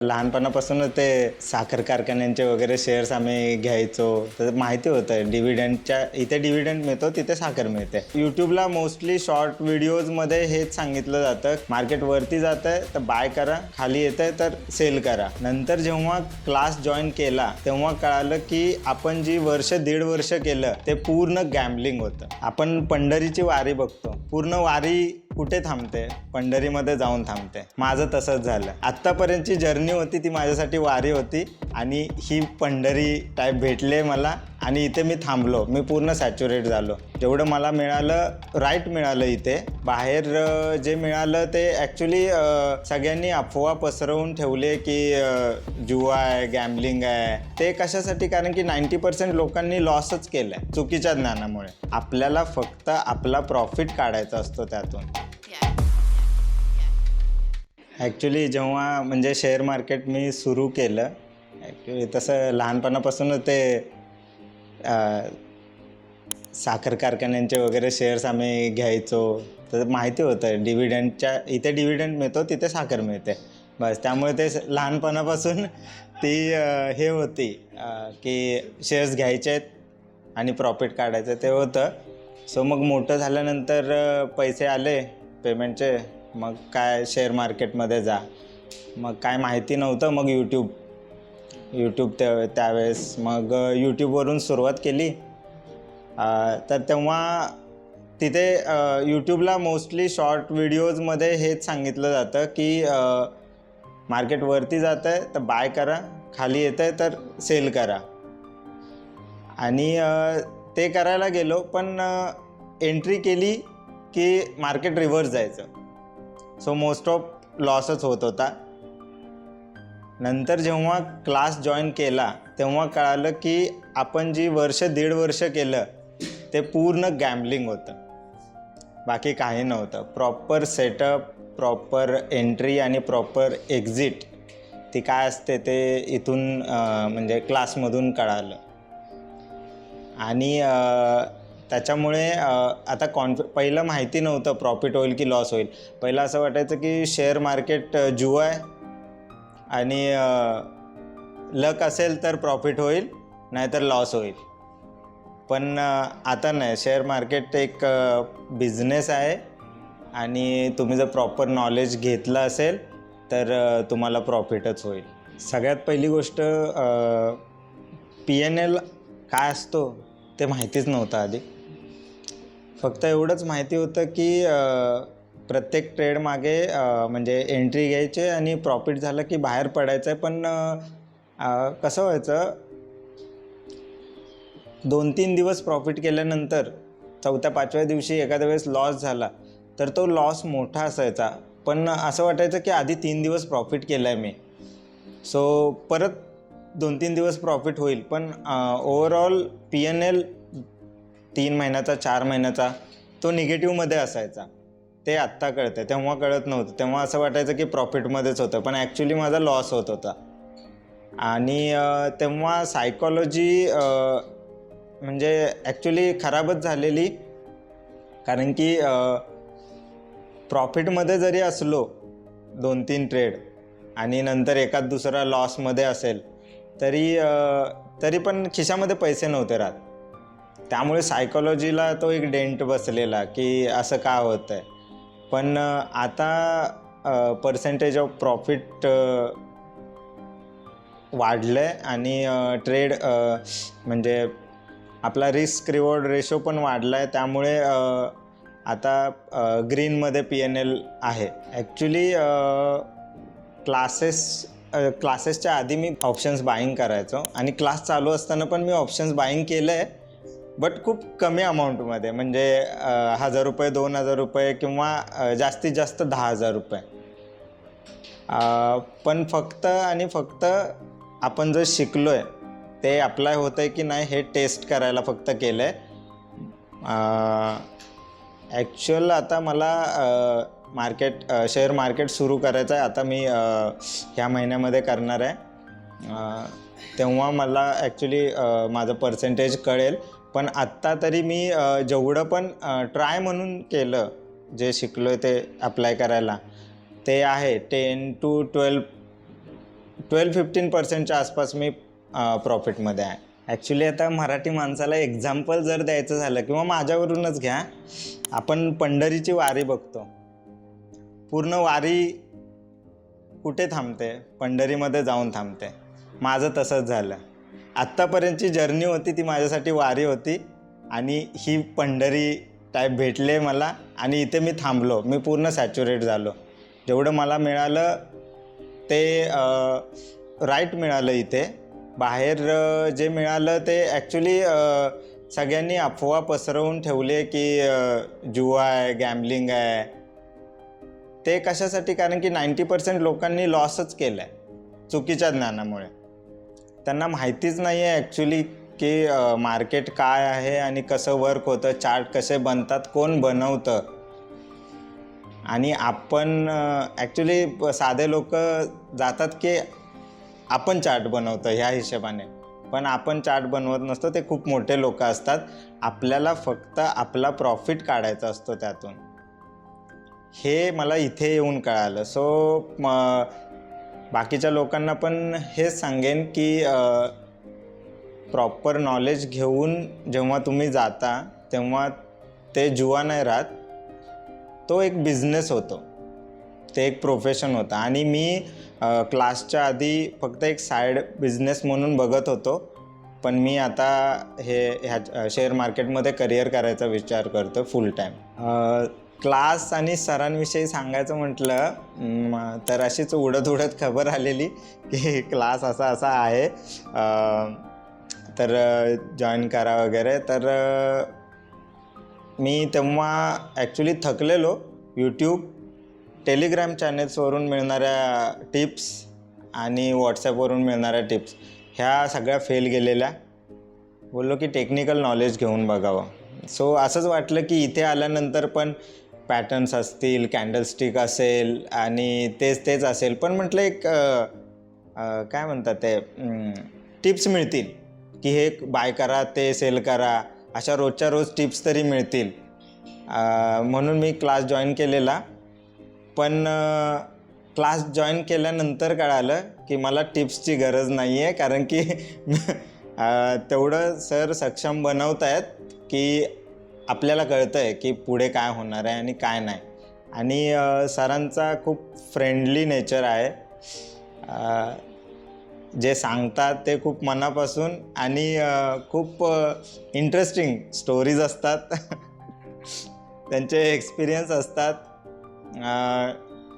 लहानपणापासूनच ते साखर कारखान्यांचे वगैरे शेअर्स आम्ही घ्यायचो. तर माहिती होतं डिव्हिडंडच्या इथे डिव्हिडंड मिळतो, तिथे साखर मिळते. यूट्यूबला मोस्टली शॉर्ट व्हिडिओजमध्ये हेच सांगितलं जातं, मार्केट वरती जातंय तर बाय करा, खाली येतंय तर सेल करा. नंतर जेव्हा क्लास जॉईन केला तेव्हा कळालं की आपण जी दीड वर्ष केलं ते पूर्ण गॅम्बलिंग होतं. आपण पंढरीची वारी बघतो, पूर्ण वारी कुठे थांबते? पंढरीमध्ये जाऊन थांबते. माझं तसंच झालं. आत्तापर्यंतची जर्नी होती ती माझ्यासाठी वारी होती आणि ही पंढरी टाईप भेटले मला आणि इथे मी थांबलो. मी पूर्ण सॅच्युरेट झालो. जेवढं मला मिळालं राईट मिळालं इथे. बाहेर जे मिळालं ते ॲक्च्युली सगळ्यांनी अफवा पसरवून ठेवले की जुआ आहे, गॅम्बलिंग आहे. ते कशासाठी? कारण की 90% लोकांनी लॉसच केलं आहे चुकीच्या ज्ञानामुळे. आपल्याला फक्त आपला प्रॉफिट काढायचा असतो त्यातून. ॲक्च्युली जेव्हा म्हणजे शेअर मार्केट मी सुरू केलं, ॲक्च्युली तसं लहानपणापासूनच ते साखर कारखान्यांचे वगैरे शेअर्स आम्ही घ्यायचो. तर माहिती होतं डिव्हिडंडच्या इथे डिव्हिडंड मिळतो, तिथे साखर मिळते. बस त्यामुळे ते लहानपणापासून ती हे होती की शेअर्स घ्यायचे आहेत आणि प्रॉफिट काढायचं ते होतं. सो मग मोठं झाल्यानंतर पैसे आले पेमेंटचे, मग काय शेअर मार्केटमध्ये जा. मग काय माहिती नव्हतं. मग यूट्यूब त्यावेळेस मग यूट्यूबवरून सुरुवात केली. तर तेव्हा तिथे यूट्यूबला मोस्टली शॉर्ट व्हिडिओजमध्ये हेच सांगितलं जातं की मार्केट वरती जातं आहे तर बाय करा, खाली येतं आहे तर सेल करा. आणि ते करायला गेलो पण एंट्री केली की मार्केट रिव्हर्स जायचं. सो मोस्ट ऑफ लॉसच होत होता. नंतर जेव्हा क्लास जॉईन केला तेव्हा कळालं की आपण जी दीड वर्ष केलं ते पूर्ण गॅम्बलिंग होतं, बाकी काही नव्हतं. प्रॉपर सेटअप, प्रॉपर एंट्री आणि प्रॉपर एक्झिट ती काय असते ते इथून म्हणजे क्लासमधून कळालं. आणि त्याच्यामुळे आता पहिलं माहिती नव्हतं प्रॉफिट होईल की लॉस होईल. पहिलं असं वाटायचं की शेअर मार्केट जुआ आहे आणि लक असेल तर प्रॉफिट होईल, नाहीतर लॉस होईल. पण आता नाही, शेअर मार्केट एक बिझनेस आहे आणि तुम्ही जर प्रॉपर नॉलेज घेतलं असेल तर तुम्हाला प्रॉफिटच होईल. सगळ्यात पहिली गोष्ट PNL काय असतो ते माहितीच नव्हतं आधी. फक्त एवढंच माहिती होतं की प्रत्येक ट्रेड मागे म्हणजे एंट्री घ्यायचे आणि प्रॉफिट झालं की बाहेर पडायचं आहे. पण कसं व्हायचं, 2-3 दिवस प्रॉफिट केल्यानंतर 4-5व्या दिवशी एखाद्या वेळेस लॉस झाला तर तो लॉस मोठा असायचा. पण असं वाटायचं की आधी 3 दिवस प्रॉफिट केलं आहे मी, सो परत 2-3 दिवस प्रॉफिट होईल. पण ओव्हरऑल PNL 3 महिन्याचा 4 महिन्याचा तो निगेटिव्हमध्ये असायचा. ते आत्ता कळतं, तेव्हा कळत नव्हतं. तेव्हा असं वाटायचं की प्रॉफिटमध्येच होतं, पण ॲक्च्युली माझा लॉस होत होता. आणि तेव्हा सायकॉलॉजी म्हणजे ॲक्च्युली खराबच झालेली. कारण की प्रॉफिटमध्ये जरी असलो 2-3 ट्रेड आणि नंतर एखाद दुसरा लॉसमध्ये असेल तरी पण खिशामध्ये पैसे नव्हते राहत. त्यामुळे सायकॉलॉजीला तो एक डेंट बसलेला की असं का होतं आहे. पण आता पर्सेंटेज ऑफ प्रॉफिट वाढलं आहे आणि ट्रेड म्हणजे आपला रिस्क रिवॉर्ड रेशो पण वाढला आहे. त्यामुळे आता ग्रीनमध्ये PNL आहे. ॲक्च्युली क्लासेसच्या आधी मी ऑप्शन्स बाईंग करायचो आणि क्लास चालू असताना पण मी ऑप्शन्स बाईंग केलं आहे, बट खूप कमी अमाऊंटमध्ये. म्हणजे ₹1000, ₹2000 किंवा जास्तीत जास्त ₹10,000. पण फक्त आणि फक्त आपण जर शिकलो आहे ते अप्लाय होतं आहे की नाही हे टेस्ट करायला फक्त केलं आहे. ॲक्च्युअल आता मला शेअर मार्केट सुरू करायचं आहे. आता मी ह्या महिन्यामध्ये करणार आहे. तेव्हा मला ॲक्च्युली माझं पर्सेंटेज कळेल. पण आत्ता तरी मी जेवढं पण ट्राय म्हणून केलं, जे शिकलो आहे ते अप्लाय करायला, ते आहे 10 to 12 12-15% आसपास मी प्रॉफिटमध्ये आहे. ॲक्च्युली आता मराठी माणसाला एक्झाम्पल जर द्यायचं झालं किंवा माझ्यावरूनच घ्या, आपण पंढरीची वारी बघतो. पूर्ण वारी कुठे थांबते? पंढरीमध्ये जाऊन थांबते. माझं तसंच झालं. आत्तापर्यंतची जर्नी होती ती माझ्यासाठी वारी होती आणि ही पंढरी टाईप भेटले मला आणि इथे मी थांबलो. मी पूर्ण सॅच्युरेट झालो. जेवढं मला मिळालं ते राईट मिळालं इथे. बाहेर जे मिळालं ते ॲक्च्युली सगळ्यांनी अफवा पसरवून ठेवले की जुआ आहे, गॅम्बलिंग आहे. ते कशासाठी? कारण की 90% लोकांनी लॉसच केलं आहे चुकीच्या ज्ञानामुळे. त्यांना माहितीच नाही आहे ॲक्च्युली की मार्केट काय आहे आणि कसं वर्क होतं, चार्ट कसे बनतात, कोण बनवतं. आणि आपण ॲक्च्युली साधे लोक जातात की आपण चार्ट बनवतो ह्या हिशोबाने, पण आपण चार्ट बनवत नसतो. ते खूप मोठे लोक असतात. आपल्याला फक्त आपला प्रॉफिट काढायचा असतो त्यातून. हे मला इथे येऊन कळालं. सो बाकीच्या लोकांना पण हेच सांगेन की प्रॉपर नॉलेज घेऊन जेव्हा तुम्ही जाता तेव्हा ते जुआ नाही राहत, तो एक बिझनेस होतो, ते एक प्रोफेशन होतं. आणि मी क्लासच्या आधी फक्त एक साईड बिझनेस म्हणून बघत होतो, पण मी आता ह्या शेअर मार्केटमध्ये करिअर करायचा विचार करतो फुल टाईम. क्लास आणि सरांविषयी सांगायचं म्हटलं तर अशीच उडत खबर आलेली की क्लास असा आहे, तर जॉईन करा वगैरे. तर मी तेव्हा ॲक्च्युली थकलेलो. यूट्यूब, टेलिग्राम चॅनेल्सवरून मिळणाऱ्या टिप्स आणि व्हॉट्सॲपवरून मिळणाऱ्या टिप्स ह्या सगळ्या फेल गेलेल्या. बोललो की टेक्निकल नॉलेज घेऊन बघावं. सो असंच वाटलं की इथे आल्यानंतर पण पॅटर्न्स असतील, कॅन्डलस्टिक असेल आणि तेच असेल, पण म्हटलं एक काय म्हणतात ते टिप्स मिळतील की हे बाय करा, ते सेल करा, अशा रोजच्या रोज टिप्स तरी मिळतील. म्हणून मी क्लास जॉईन केलेला. पण क्लास जॉईन केल्यानंतर कळालं की मला टिप्सची गरज नाही आहे, कारण की तेवढं सर सक्षम बनवत आहेत की आपल्याला कळतं आहे की पुढे काय होणार आहे आणि काय नाही. आणि सरांचा खूप फ्रेंडली नेचर आहे. जे सांगतात ते खूप मनापासून आणि खूप इंटरेस्टिंग स्टोरीज असतात. त्यांचे एक्सपिरियन्स असतात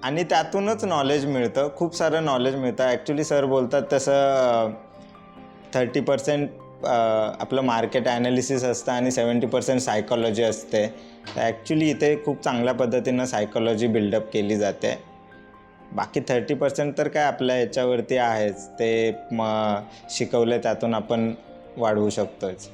आणि त्यातूनच नॉलेज मिळतं, खूप सारं नॉलेज मिळतं. ॲक्च्युली सर बोलतात तसं 30% आपलं मार्केट ॲनालिसिस असतं आणि 70% सायकॉलॉजी असते. तर ॲक्च्युली इथे खूप चांगल्या पद्धतीनं सायकॉलॉजी बिल्डअप केली जाते. बाकी 30% तर काय आपल्या ह्याच्यावरती आहेच, ते शिकवलं त्यातून आपण वाढवू शकतोच.